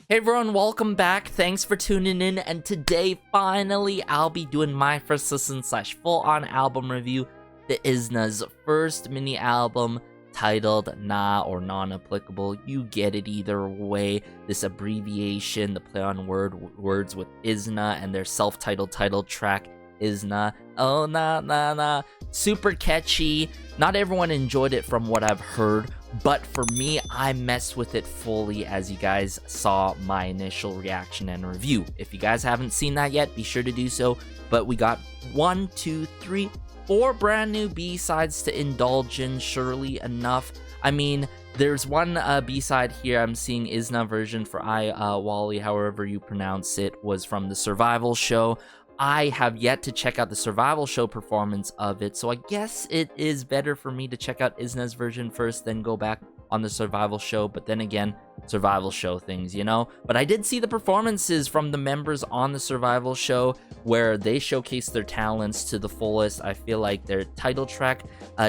Hey everyone, welcome back. Thanks for tuning in, and today finally I'll be doing my first listen / full-on album review, the IZNA's first mini album titled Nyaaa or non-applicable. You get it either way. This abbreviation, the play on words with IZNA and their self-titled title track IZNA. Oh nah nah nah. Super catchy. Not everyone enjoyed it from what I've heard, but for me, I messed with it fully, as you guys saw my initial reaction and review. If you guys haven't seen that yet, be sure to do so. But we got 1, 2, 3, 4 brand new B-sides to indulge in, surely enough. I mean, there's one B-side here I'm seeing IZNA version for IWALY, however you pronounce it, was from the Survival Show. I have yet to check out the Survival Show performance of it, so I guess it is better for me to check out IZNA's version first, then go back on the Survival Show. But then again, Survival Show things, you know? But I did see the performances from the members on the Survival Show, where they showcase their talents to the fullest. I feel like their title track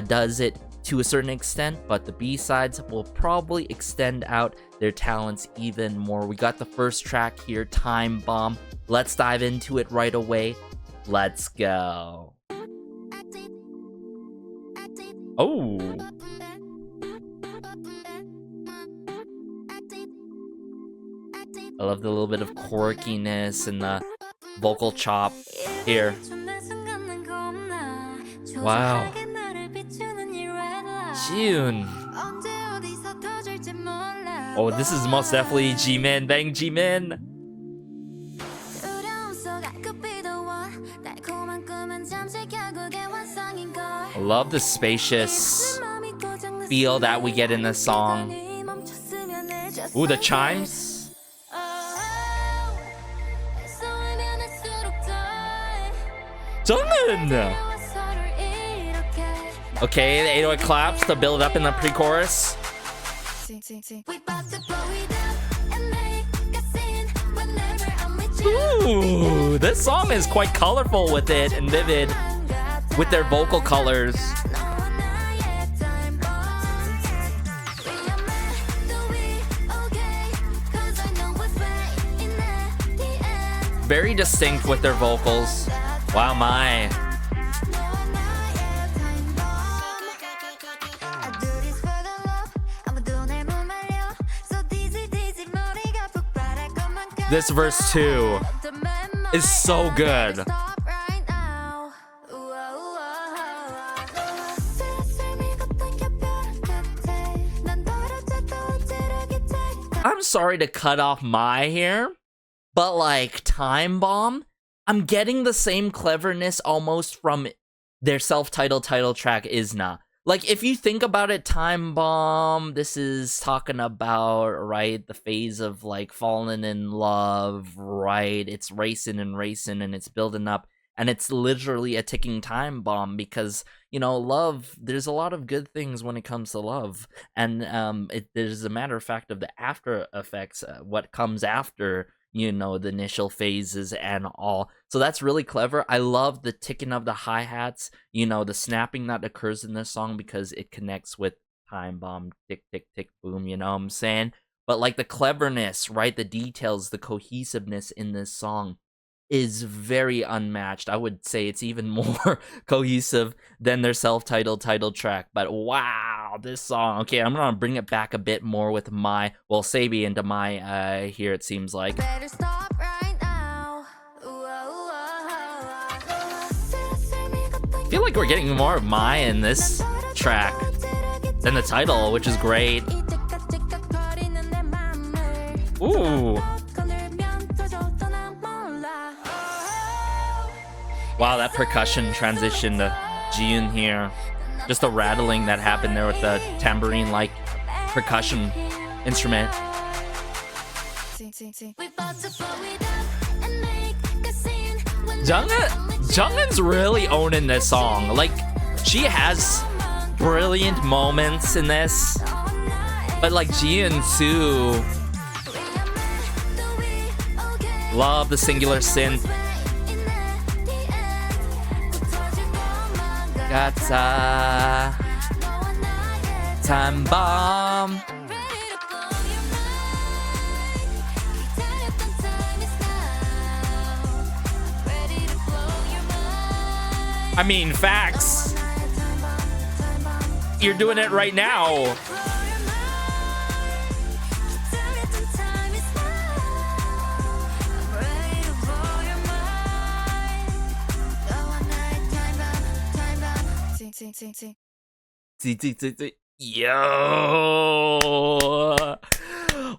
does it to a certain extent, but the B-sides will probably extend out their talents even more. We got the first track here, Time Bomb. Let's dive into it right away. Let's go. Oh. I love the little bit of quirkiness and the vocal chop here. Wow. June. Oh, this is most definitely Jimin. Bang Jimin. I love the spacious feel that we get in this song. Ooh, the chimes. Jungin! Okay, the 808 claps to build up in the pre-chorus. Ooh, this song is quite colorful with it and vivid with their vocal colors. Very distinct with their vocals. Wow, my. This verse 2 is so good. I'm sorry to cut off my here, but like Time Bomb, I'm getting the same cleverness almost from their self-titled title track IZNA. Like, if you think about it, Time Bomb, this is talking about, right, the phase of, like, falling in love, right? It's racing and it's building up, and it's literally a ticking time bomb because, you know, love, there's a lot of good things when it comes to love, and there's a matter of fact of the after effects, what comes after, you know, the initial phases and all. So that's really clever. I love the ticking of the hi-hats, you know, the snapping that occurs in this song because it connects with Time Bomb, tick, tick, tick, boom, you know what I'm saying? But like the cleverness, right, the details, the cohesiveness in this song is very unmatched. I would say it's even more cohesive than their self-titled title track. But wow, this song. Okay, I'm gonna bring it back a bit more with my, well, Sabi into my here, it seems like. I feel like we're getting more of my in this track than the title, which is great. Ooh. Wow, that percussion transition to Jiun here. Just the rattling that happened there with the tambourine-like percussion instrument. Jungin's really owning this song. Like, she has brilliant moments in this. But like Jiun too. Love the singular synth. Gotcha. Time Bomb. I mean, facts. You're doing it right now. Yo.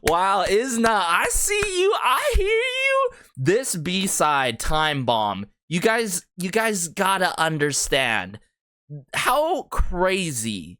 Wow, IZNA, I see you. I hear you. This B-side, Time Bomb. You guys gotta understand how crazy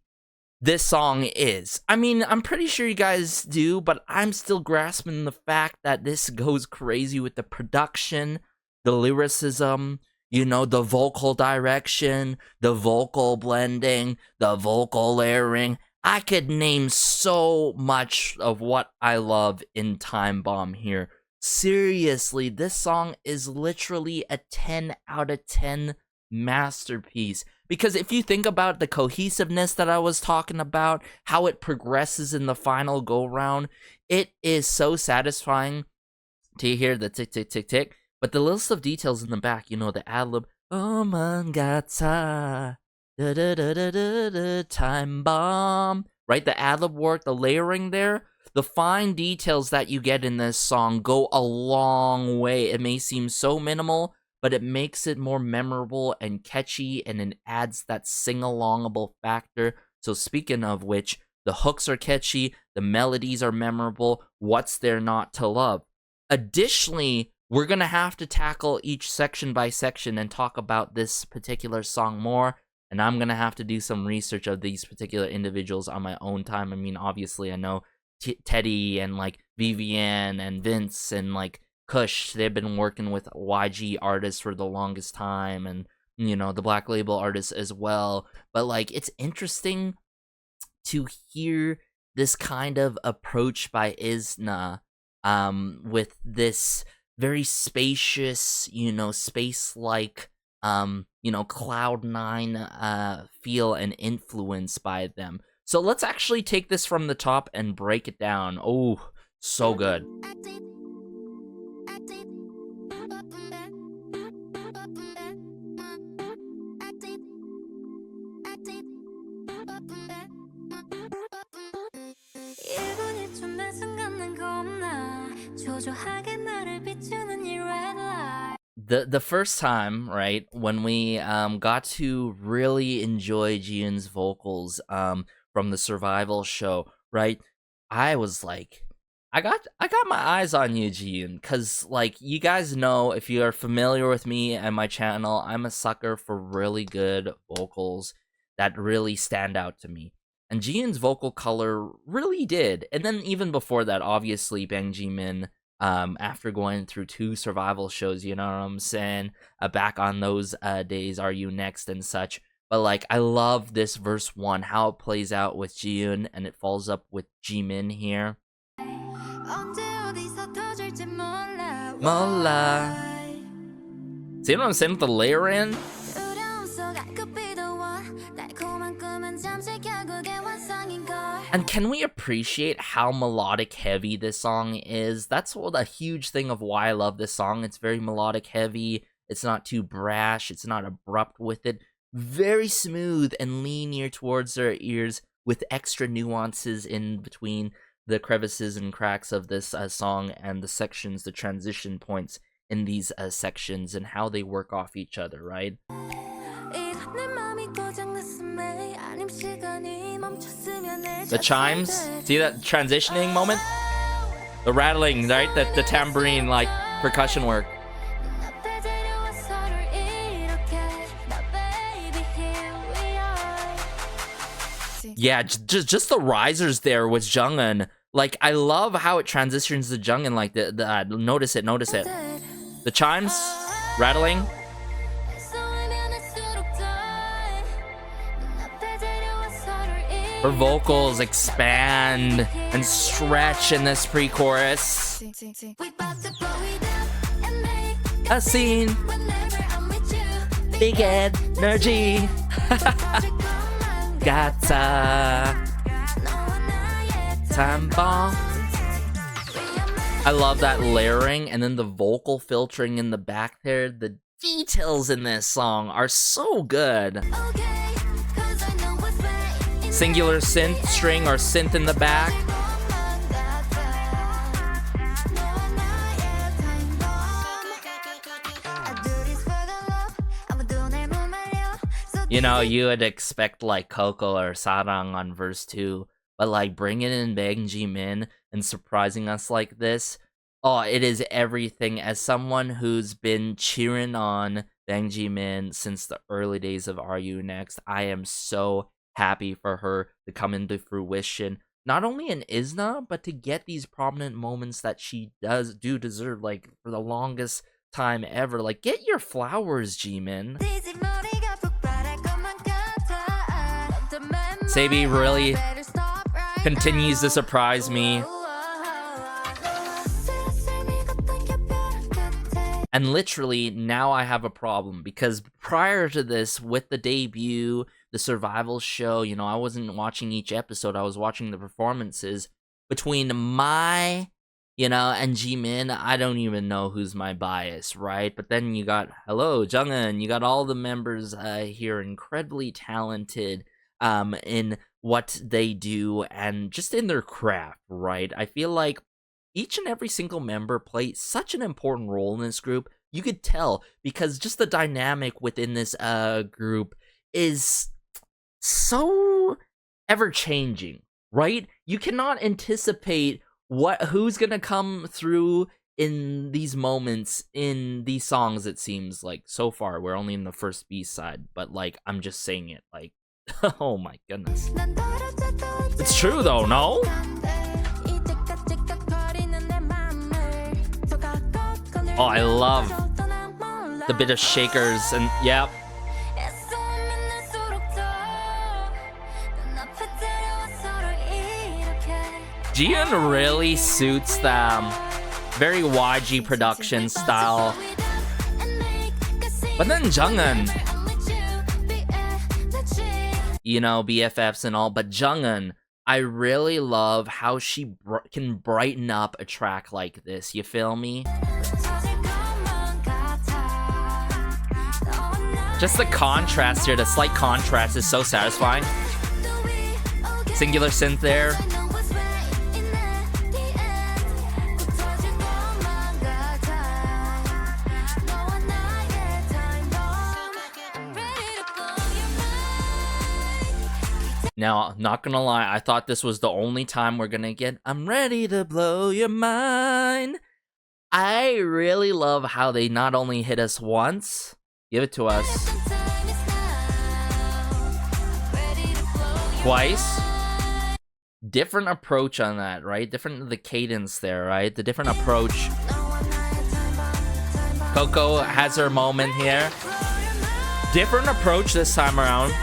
this song is. I mean, I'm pretty sure you guys do, but I'm still grasping the fact that this goes crazy with the production, the lyricism, you know, the vocal direction, the vocal blending, the vocal layering. I could name so much of what I love in Time Bomb here. Seriously, this song is literally a 10 out of 10 masterpiece. Because if you think about the cohesiveness that I was talking about, how it progresses in the final go-round, it is so satisfying to hear the tick, tick, tick, tick. But the list of details in the back, you know, the ad-lib, oh man, gata, da da da da da da, Time Bomb, right? The ad-lib work, the layering there, the fine details that you get in this song go a long way. It may seem so minimal, but it makes it more memorable and catchy, and it adds that sing-alongable factor. So speaking of which, the hooks are catchy, the melodies are memorable, what's there not to love? Additionally, we're going to have to tackle each section by section and talk about this particular song more, and I'm going to have to do some research of these particular individuals on my own time. I mean, obviously, I know Teddy and, like, Vivian and Vince and, like, Kush, they've been working with YG artists for the longest time, and, you know, the Black Label artists as well. But, like, it's interesting to hear this kind of approach by IZNA with this very spacious, you know, space-like, you know, Cloud9 feel and influence by them. So let's actually take this from the top and break it down. Oh, so good. The first time, right, when we got to really enjoy Jiyoon's vocals from the Survival show, right, I was like, I got my eyes on you, Jiyoon, because, like, you guys know, if you are familiar with me and my channel, I'm a sucker for really good vocals that really stand out to me. And Jiyoon's vocal color really did. And then even before that, obviously, Bang Jimin, after going through 2 Survival shows, you know what I'm saying? Back on those days, Are You Next and such. But, like, I love this verse 1, how it plays out with Jiyoon, and it follows up with Jimin here. Mola. See what I'm saying with the layer in? And can we appreciate how melodic heavy this song is? That's a huge thing of why I love this song. It's very melodic heavy. It's not too brash. It's not abrupt with it. Very smooth and linear towards their ears, with extra nuances in between the crevices and cracks of this song and the sections, the transition points in these sections, and how they work off each other, right? The chimes, see that transitioning moment? The rattling, right? The tambourine, like, percussion work. Yeah, just the risers there with Jungin. Like, I love how it transitions to Jungin, like, notice it. The chimes, rattling. Her vocals expand and stretch in this pre-chorus. A scene. Big energy. Gata. Time Bomb. I love that layering, and then the vocal filtering in the back there, the details in this song are so good. Singular synth string or synth in the back. You know, you would expect like Coco or Sarang on verse 2, but like bringing in Bang Ji-min and surprising us like this, oh, it is everything. As someone who's been cheering on Bang Ji-min since the early days of Are You Next, I am so happy for her to come into fruition. Not only in IZNA, but to get these prominent moments that she do deserve, like for the longest time ever. Like, get your flowers, Ji-min. Sabi really continues to surprise me. And literally, now I have a problem, because prior to this, with the debut, the survival show, you know, I wasn't watching each episode, I was watching the performances. Between my, you know, and Ji-min, I don't even know who's my bias, right? But then you got, hello, Jungin, you got all the members here, incredibly talented in what they do and just in their craft, right? I feel like each and every single member plays such an important role in this group. You could tell, because just the dynamic within this group is so ever-changing, right? You cannot anticipate who's gonna come through in these moments, in these songs. It seems like so far we're only in the first B-side, but like, I'm just saying it, like, oh my goodness. It's true though, no? Oh, I love the bit of shakers and yep. Jiyeon really suits them. Very YG production style. But then Jungin, you know, BFFs and all, but Jungin, I really love how she can brighten up a track like this, you feel me? Just the contrast here, the slight contrast is so satisfying. Singular synth there. Now, not gonna lie, I thought this was the only time we're gonna get I'm ready to blow your mind. I really love how they not only hit us once, give it to us twice. Different approach on that, right? Different the cadence there, right? The different approach. Coco has her moment here. Different approach this time around.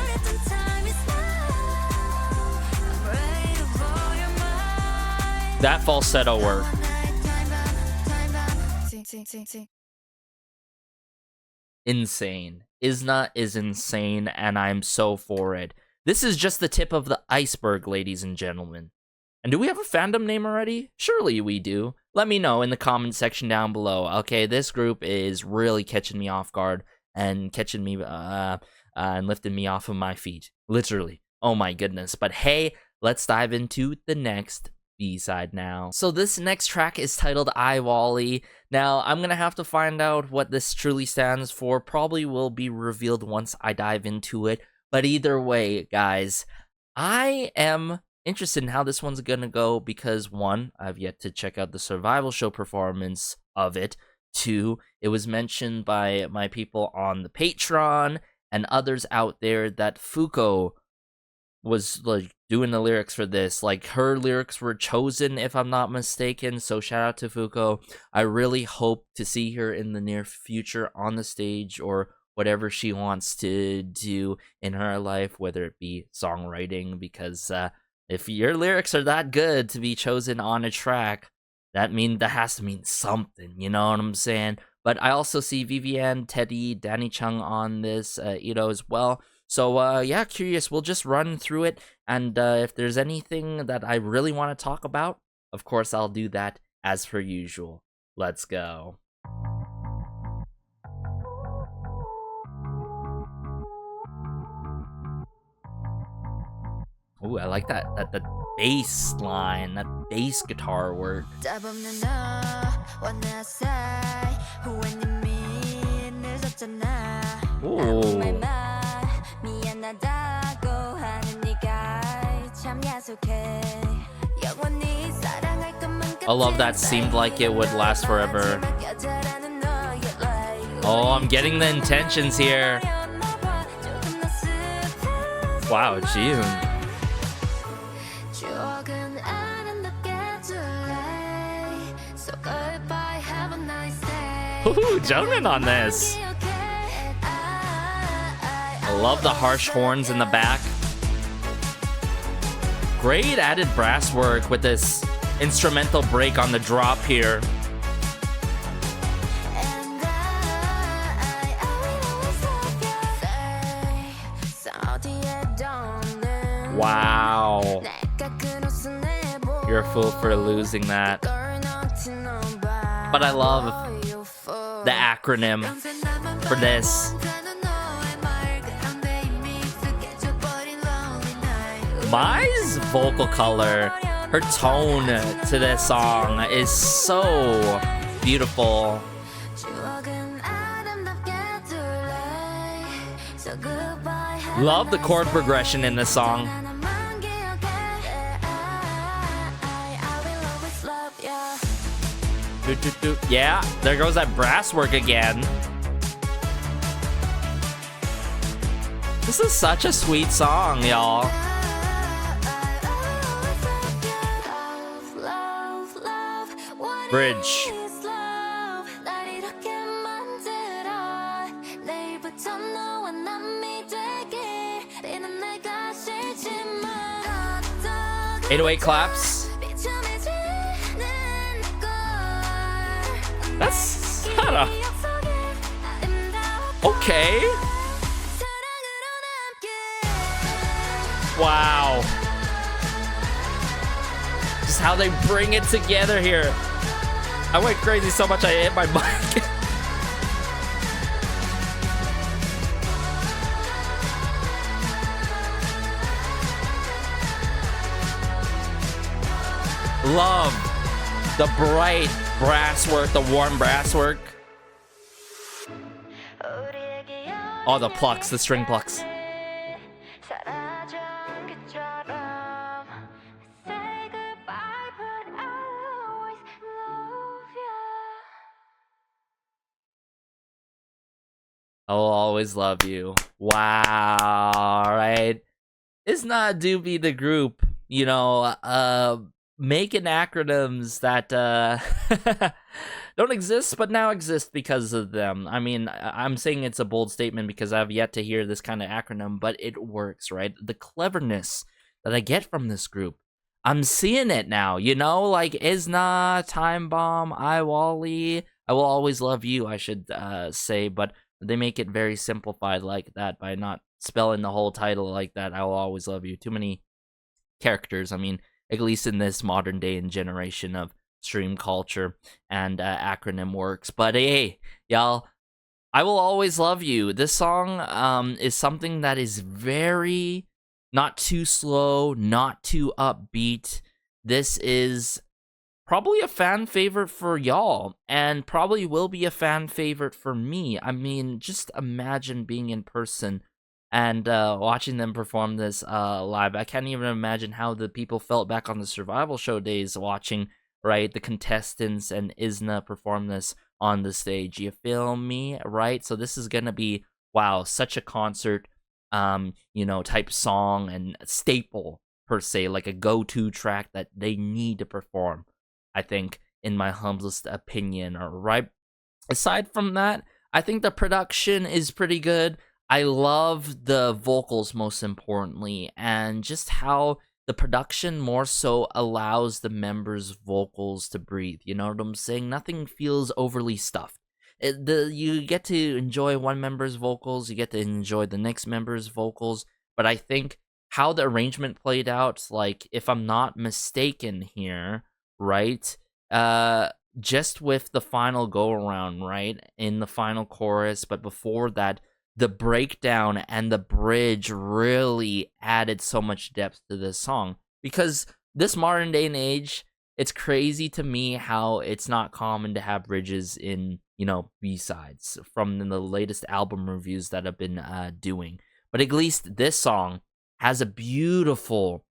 That falsetto work. Insane. IZNA is insane, and I'm so for it. This is just the tip of the iceberg, ladies and gentlemen. And do we have a fandom name already? Surely we do. Let me know in the comment section down below. Okay, this group is really catching me off guard and catching me and lifting me off of my feet. Literally. Oh my goodness. But hey, let's dive into the next B-side now. So this next track is titled IWALY. Now, I'm gonna have to find out what this truly stands for. Probably will be revealed once I dive into it. But either way, guys, I am interested in how this one's gonna go because 1, I've yet to check out the survival show performance of it. 2, it was mentioned by my people on the Patreon and others out there that Fuko was like doing the lyrics for this. Like, her lyrics were chosen, if I'm not mistaken, so shout out to Fuko. I really hope to see her in the near future on the stage or whatever she wants to do in her life, whether it be songwriting, because if your lyrics are that good to be chosen on a track, that has to mean something, you know what I'm saying? But I also see Vivienne, Teddy, Danny Chung on this, Ito as well. So, yeah, curious. We'll just run through it, and if there's anything that I really want to talk about, of course, I'll do that as per usual. Let's go. Ooh, I like that bass line, that bass guitar work. Ooh. I love that. Seemed like it would last forever. Oh, I'm getting the intentions here. Wow, June. Ooh, Jungmin on this. I love the harsh horns in the back. Great added brass work with this instrumental break on the drop here. Wow. You're a fool for losing that. But I love the acronym for this. Mai's vocal color, her tone to this song is so beautiful. Love the chord progression in this song. Yeah, there goes that brass work again. This is such a sweet song, y'all. Bridge. .808 claps. That's kind of okay. Wow. Just how they bring it together here. I went crazy so much I hit my mic. Love the bright brass work, the warm brass work. Oh, the plucks, the string plucks. I will always love you. Wow, right? IZNA do be the group, you know, making acronyms that don't exist but now exist because of them. I mean, I'm saying it's a bold statement because I've yet to hear this kind of acronym, but it works, right? The cleverness that I get from this group, I'm seeing it now, you know, like IZNA, TIMEBOMB, IWALY, I will always love you, I should say, but they make it very simplified like that by not spelling the whole title like that. I will always love you. Too many characters, I mean, at least in this modern day and generation of stream culture and acronym works. But hey, y'all, I will always love you. This song is something that is very not too slow, not too upbeat. This is probably a fan favorite for y'all, and probably will be a fan favorite for me. I mean, just imagine being in person and watching them perform this live. I can't even imagine how the people felt back on the survival show days watching, right, the contestants and IZNA perform this on the stage. You feel me, right? So this is gonna be, wow, such a concert, you know, type song and staple per se, like a go-to track that they need to perform, I think, in my humblest opinion, all right? Aside from that, I think the production is pretty good. I love the vocals, most importantly, and just how the production more so allows the members' vocals to breathe. You know what I'm saying? Nothing feels overly stuffed. You get to enjoy one member's vocals, you get to enjoy the next member's vocals, but I think how the arrangement played out, like, if I'm not mistaken here, right, just with the final go around, right, in the final chorus, but before that, the breakdown and the bridge really added so much depth to this song. Because this modern day and age, it's crazy to me how it's not common to have bridges in, B-sides from the latest album reviews that I've been doing. But at least this song has a beautiful,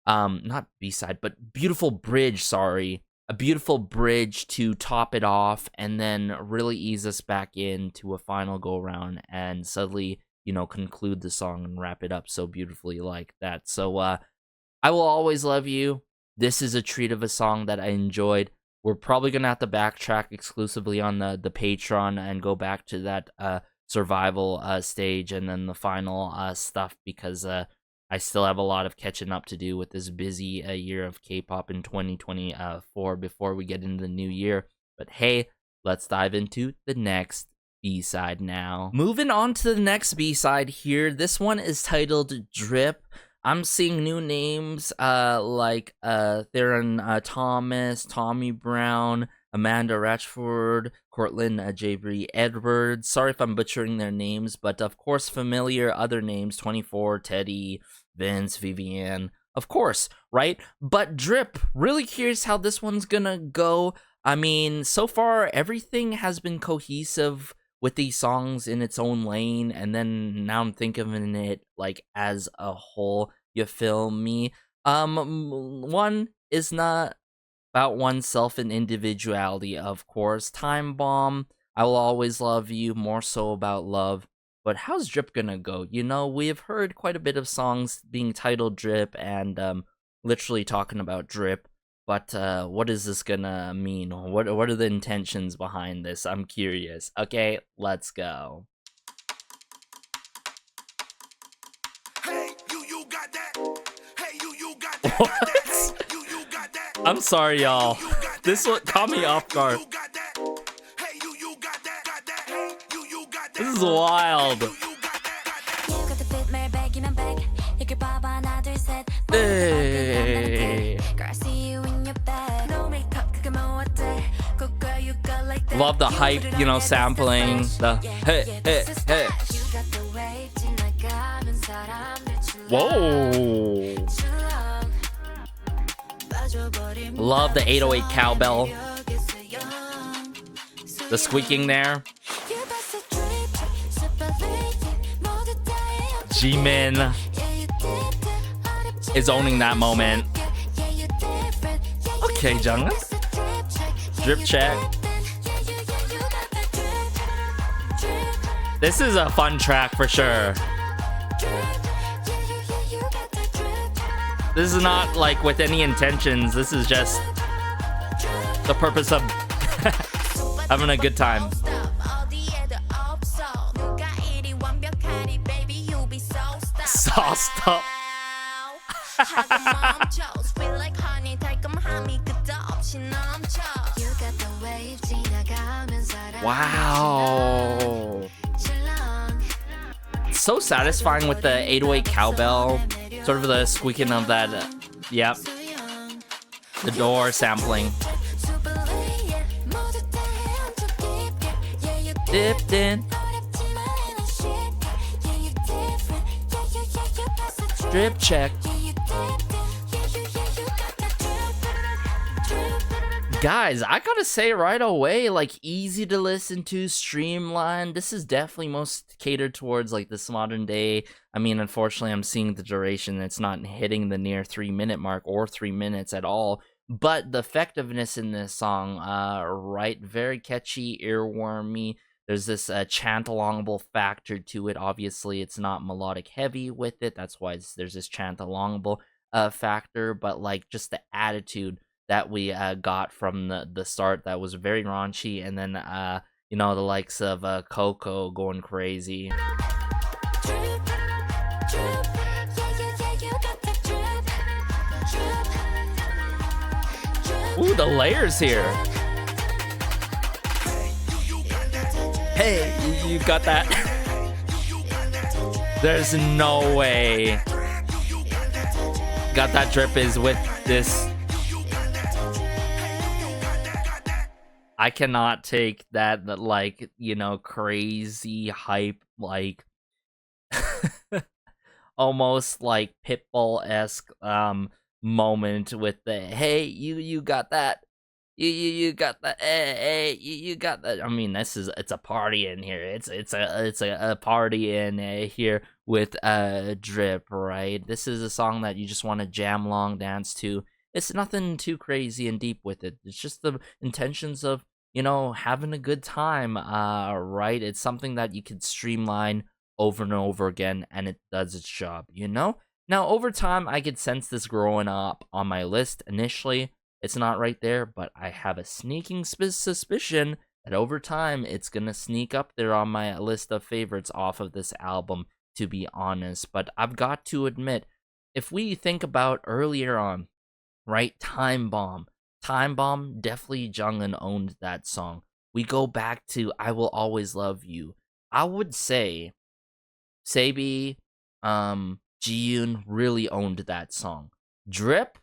not B-side, but beautiful bridge, a beautiful bridge to top it off and then really ease us back into a final go around and suddenly, conclude the song and wrap it up so beautifully like that. So, I Will Always Love You. This is a treat of a song that I enjoyed. We're probably going to have to backtrack exclusively on the Patreon and go back to that survival stage and then the final stuff because I still have a lot of catching up to do with this busy year of K-pop in 2024 before we get into the new year. But hey, let's dive into the next B-side now. Moving on to the next B-side here. This one is titled Drip. I'm seeing new names like Theron Thomas, Tommy Brown, Amanda Ratchford, Cortland Jabri Edwards. Sorry if I'm butchering their names, but of course familiar other names, 24, Teddy, Vince, Vivienne, of course, right? But Drip, really curious how this one's gonna go. I mean, so far everything has been cohesive with these songs in its own lane, and then now I'm thinking of it like as a whole, you feel me? One is not about oneself and individuality, of course. Time Bomb, I Will Always Love You, more so about love. But how's Drip gonna go? We have heard quite a bit of songs being titled Drip and literally talking about drip. But what is this gonna mean? What are the intentions behind this? I'm curious. Okay, let's go. Hey, you got that. Hey, you got that. What? You got that. I'm sorry, y'all. This one caught me off guard. This is wild. Hey. Love the hype, sampling. The hey, hey, hey. Whoa. Love the 808 cowbell. The squeaking there. Jimin is owning that moment. Okay, Jungkook. Drip check. This is a fun track for sure. This is not like with any intentions. This is just the purpose of having a good time. Sauced up. Wow. So satisfying with the 808 cowbell. Sort of the squeaking of that. Yep. The door sampling. Dipped in. Drip check. Guys, I gotta say right away, like, easy to listen to, streamlined. This is definitely most catered towards like this modern day. I mean, unfortunately, I'm seeing the duration. It's not hitting the near 3-minute mark or 3 minutes at all. But the effectiveness in this song, right, very catchy, earwormy. There's this chant-alongable factor to it. Obviously, it's not melodic heavy with it. That's why there's this chant-alongable factor. But like just the attitude that we got from the start, that was very raunchy, and then the likes of Coco going crazy. Ooh, the layers here. Hey, you got that? There's no way. Got That Drip is with this. I cannot take that like, you know, crazy hype, like almost like Pitbull-esque moment with the hey, you got that. You got that. Hey, you got that. I mean, it's a party in here. It's a party in here with Drip, right? This is a song that you just want to jam along, dance to. It's nothing too crazy and deep with it. It's just the intentions of, you know, having a good time, right? It's something that you could streamline over and over again, and it does its job, you know? Now, over time, I could sense this growing up on my list initially. It's not right there, but I have a sneaking suspicion that over time, it's gonna sneak up there on my list of favorites off of this album, to be honest. But I've got to admit, if we think about earlier on, right, Time Bomb definitely Jungin owned that song. We go back to I Will Always Love You. I would say Sabi, Jiyoon really owned that song. Drip,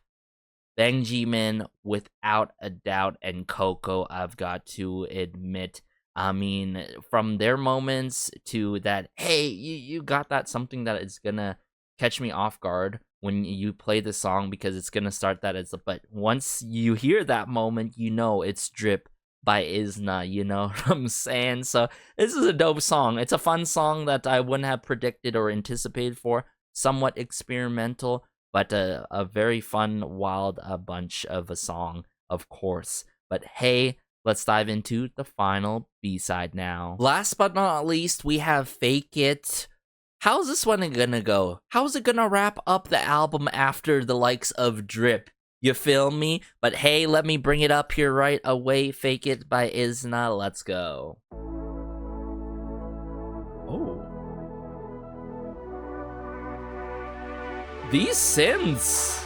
Bang Jimin, without a doubt, and Coco, I've got to admit. I mean, from their moments to that, hey, you got that, something that is gonna catch me off guard when you play the song, because it's gonna start that as but once you hear that moment, you know it's Drip by IZNA, you know what I'm saying? So this is a dope song. It's a fun song that I wouldn't have predicted or anticipated for. Somewhat experimental, but a very fun, wild bunch of a song, of course. But hey, let's dive into the final B-side now. Last but not least, we have Fake It. How's this one gonna go? How's it gonna wrap up the album after the likes of Drip? You feel me? But hey, let me bring it up here right away. Fake It by IZNA. Let's go. Oh. These synths.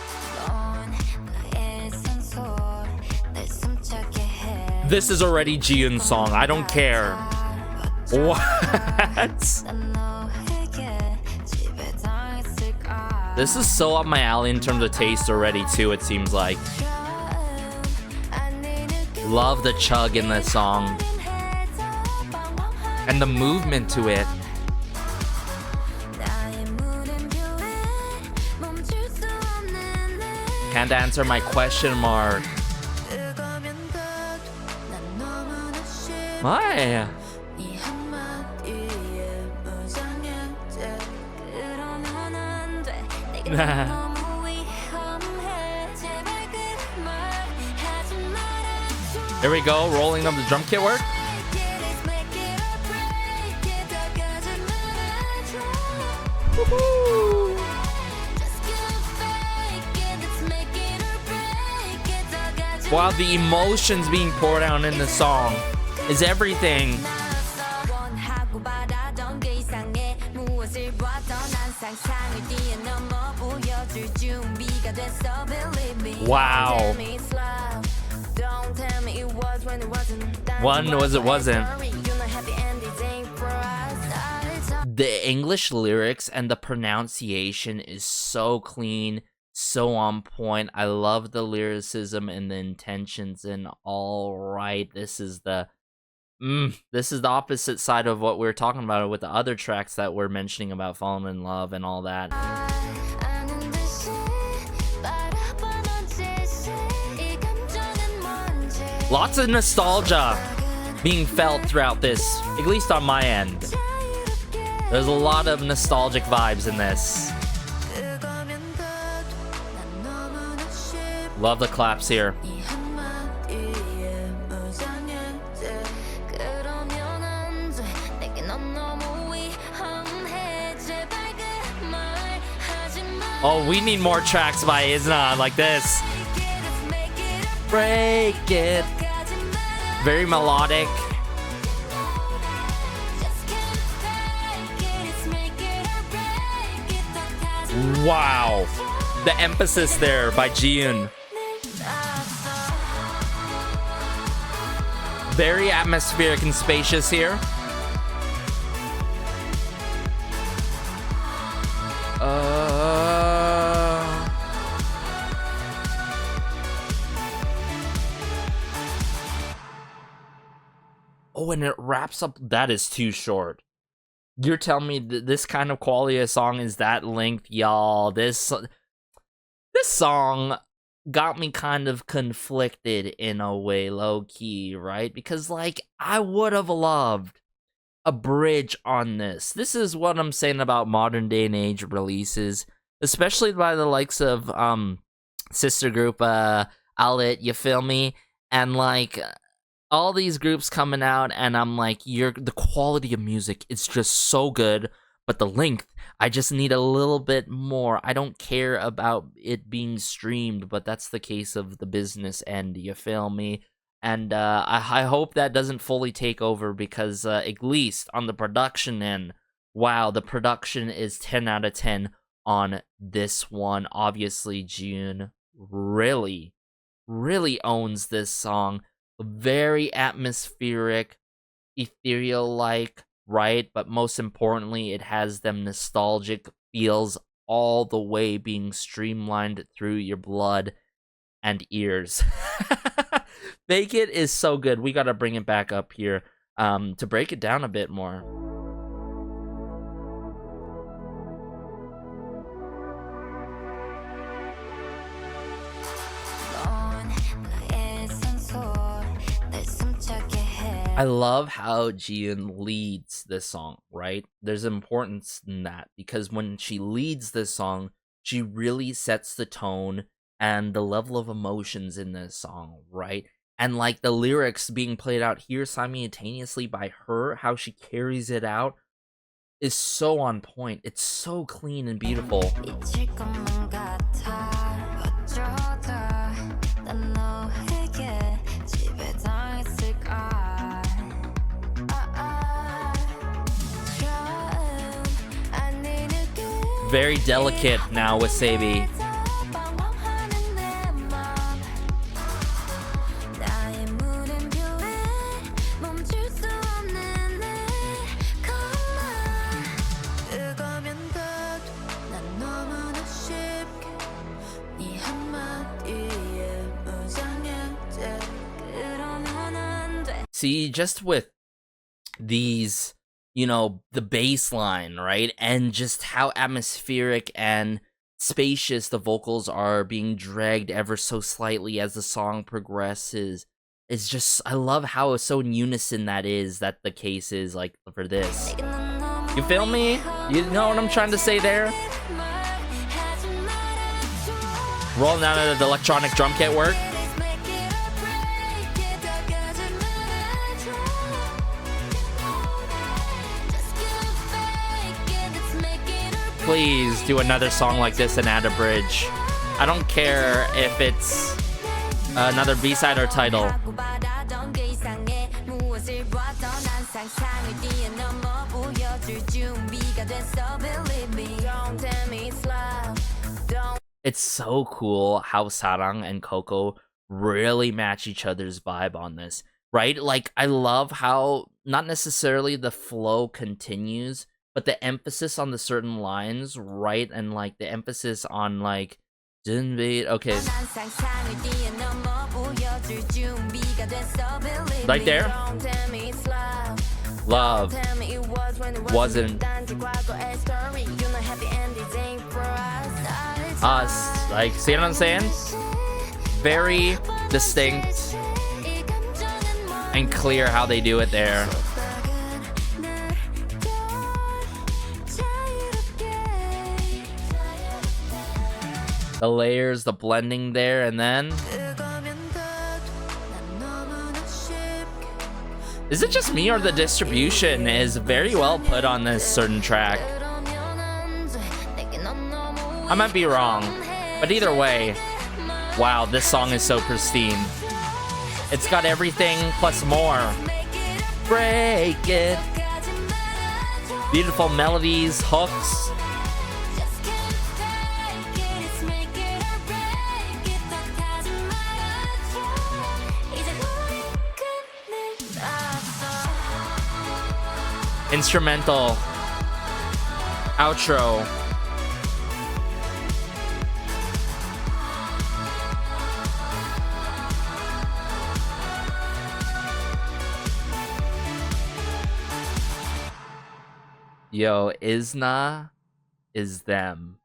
This is already Jiyoon's song. I don't care. What? This is so up my alley in terms of taste already, too, it seems like. Love the chug in this song. And the movement to it. Can't answer my question mark. My. Here we go, rolling up the drum kit work. Woo-hoo. Wow, the emotions being poured out in the song is everything. Wow. One was it wasn't. The English lyrics and the pronunciation is so clean, so on point. I love the lyricism and the intentions, and all right, this is the opposite side of what we were talking about with the other tracks that we're mentioning about falling in love and all that. Lots of nostalgia being felt throughout this, at least on my end. There's a lot of nostalgic vibes in this. Love the claps here. Oh, we need more tracks by IZNA like this. Break it. Very melodic. Wow. The emphasis there by Jiyoon. Very atmospheric and spacious here. Oh, and it wraps up. That is too short. You're telling me this kind of quality of song is that length, y'all? This song got me kind of conflicted in a way, low key, right? Because like I would have loved a bridge on this. This is what I'm saying about modern day and age releases, especially by the likes of sister group Eliud, you feel me? And like all these groups coming out, and I'm like, the quality of music is just so good, but the length, I just need a little bit more. I don't care about it being streamed, but that's the case of the business end, you feel me? And I hope that doesn't fully take over, because at least on the production end, wow, the production is 10 out of 10 on this one. Obviously, June really owns this song. Very atmospheric, ethereal-like, right? But most importantly, it has them nostalgic feels all the way being streamlined through your blood and ears. Fake It is so good. We gotta bring it back up here to break it down a bit more. I love how Jiyeon leads this song, right? There's importance in that, because when she leads this song, she really sets the tone and the level of emotions in this song, right? And like the lyrics being played out here simultaneously by her, how she carries it out is so on point. It's so clean and beautiful. Very delicate now with Sabi. See, just with these, you know, the bass line, right? And just how atmospheric and spacious the vocals are being dragged ever so slightly as the song progresses. It's just, I love how so in unison that the case is, like, for this. You feel me? You know what I'm trying to say there? Rolling out of the electronic drum kit work. Please do another song like this and add a bridge. I don't care if it's another B-side or title. It's so cool how Sarang and Coco really match each other's vibe on this, right? Like, I love how not necessarily the flow continues, but the emphasis on the certain lines, right? And like the emphasis on like, okay. Right there. Love wasn't us. Like, see what I'm saying? Very distinct and clear how they do it there. The layers, the blending there, and then... Is it just me, or the distribution is very well put on this certain track? I might be wrong, but either way, wow, this song is so pristine. It's got everything plus more. Break it. Beautiful melodies, hooks. Instrumental. Outro. Yo, IZNA is them.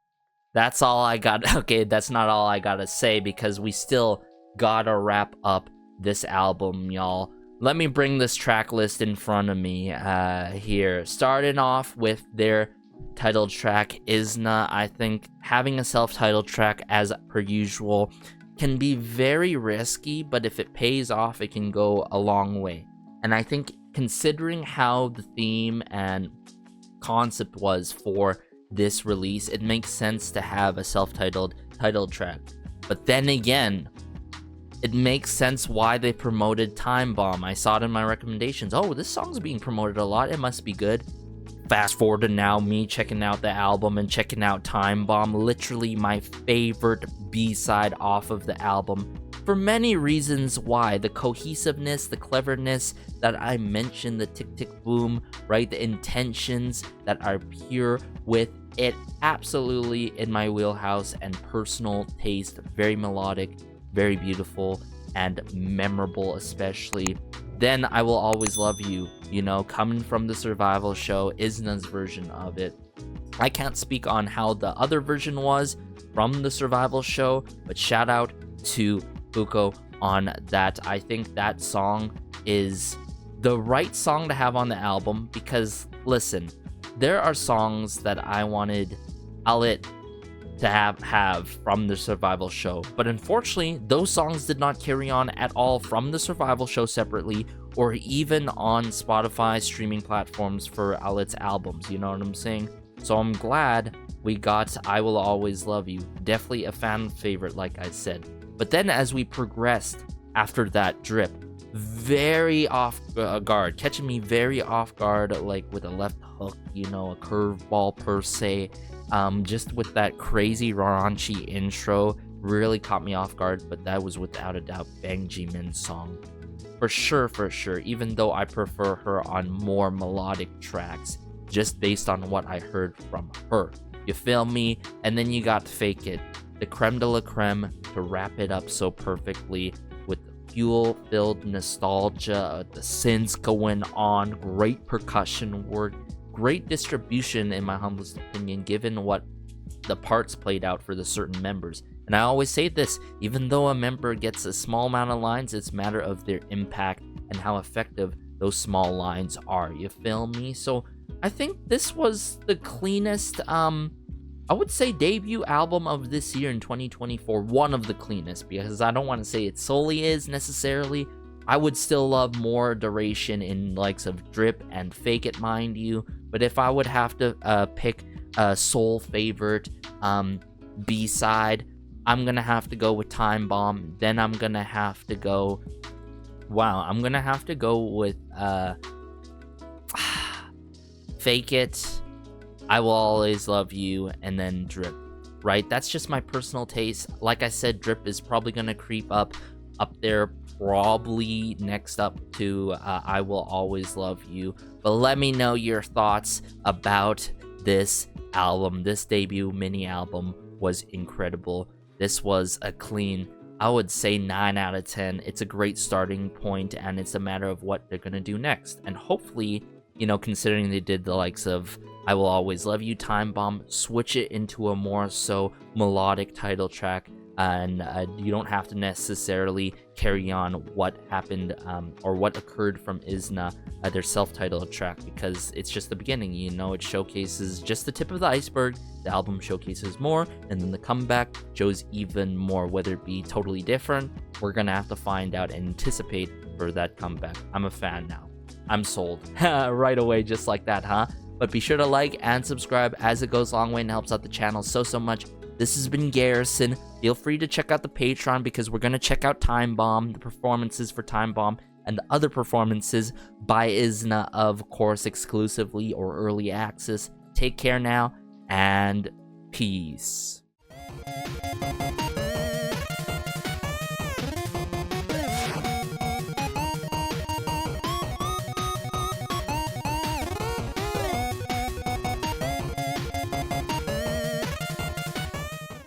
That's all I got. Okay, that's not all I gotta say because we still gotta wrap up this album, y'all. Let me bring this track list in front of me here. Starting off with their titled track, IZNA. I think having a self-titled track, as per usual, can be very risky, but if it pays off, it can go a long way. And I think considering how the theme and concept was for this release, it makes sense to have a self-titled track. But then again, it makes sense why they promoted Time Bomb. I saw it in my recommendations. Oh, this song's being promoted a lot, it must be good. Fast forward to now, me checking out the album and checking out Time Bomb, literally my favorite B-side off of the album. For many reasons why. The cohesiveness, the cleverness that I mentioned, the tick tick boom, right? The intentions that are pure with it, absolutely in my wheelhouse and personal taste. Very melodic, very beautiful, and memorable especially. Then I Will Always Love You, you know, coming from the Survival Show, IZNA's version of it. I can't speak on how the other version was from the Survival Show, but shout out to Buko on that. I think that song is the right song to have on the album because, listen, there are songs that I wanted Eliud to have from the Survival Show, but unfortunately, those songs did not carry on at all from the Survival Show separately or even on Spotify streaming platforms for Eliud's albums, you know what I'm saying? So I'm glad we got I Will Always Love You. Definitely a fan favorite, like I said. But then as we progressed after that drip, very off guard, catching me very off guard, like with a left hook, you know, a curveball per se, just with that crazy raunchy intro, really caught me off guard, but that was without a doubt Bang Jimin's song. For sure, even though I prefer her on more melodic tracks, just based on what I heard from her. You feel me? And then you got Fake It, the creme de la creme to wrap it up so perfectly with fuel-filled nostalgia, the synths going on, great percussion work, great distribution in my humblest opinion, given what the parts played out for the certain members. And I always say this, even though a member gets a small amount of lines, it's a matter of their impact and how effective those small lines are. You feel me? So I think this was the cleanest, I would say debut album of this year in 2024, one of the cleanest, because I don't want to say it solely is necessarily. I would still love more duration in likes of Drip and Fake It, mind you, but if I would have to pick a soul favorite B-side, I'm gonna have to go with Time Bomb. Then I'm gonna have to go, I'm gonna have to go with Fake It, I Will Always Love You, and then Drip, right? That's just my personal taste. Like I said, Drip is probably gonna creep up there, probably next up to I Will Always Love You. But let me know your thoughts about this album. This debut mini album was incredible. This was a clean, I would say 9 out of 10. It's a great starting point, and it's a matter of what they're gonna do next. And hopefully, you know, considering they did the likes of I Will Always Love You, Time Bomb, switch it into a more so melodic title track, and you don't have to necessarily carry on what happened or what occurred from IZNA, their self-titled track, because it's just the beginning, you know. It showcases just the tip of the iceberg. The album showcases more, and then the comeback shows even more. Whether it be totally different, we're gonna have to find out and anticipate for that comeback. I'm a fan now. I'm sold right away, just like that, huh? But be sure to like and subscribe, as it goes a long way and helps out the channel so much. This has been Garrison. Feel free to check out the Patreon, because we're going to check out Time Bomb, the performances for Time Bomb, and the other performances by IZNA, of course, exclusively or early access. Take care now, and peace.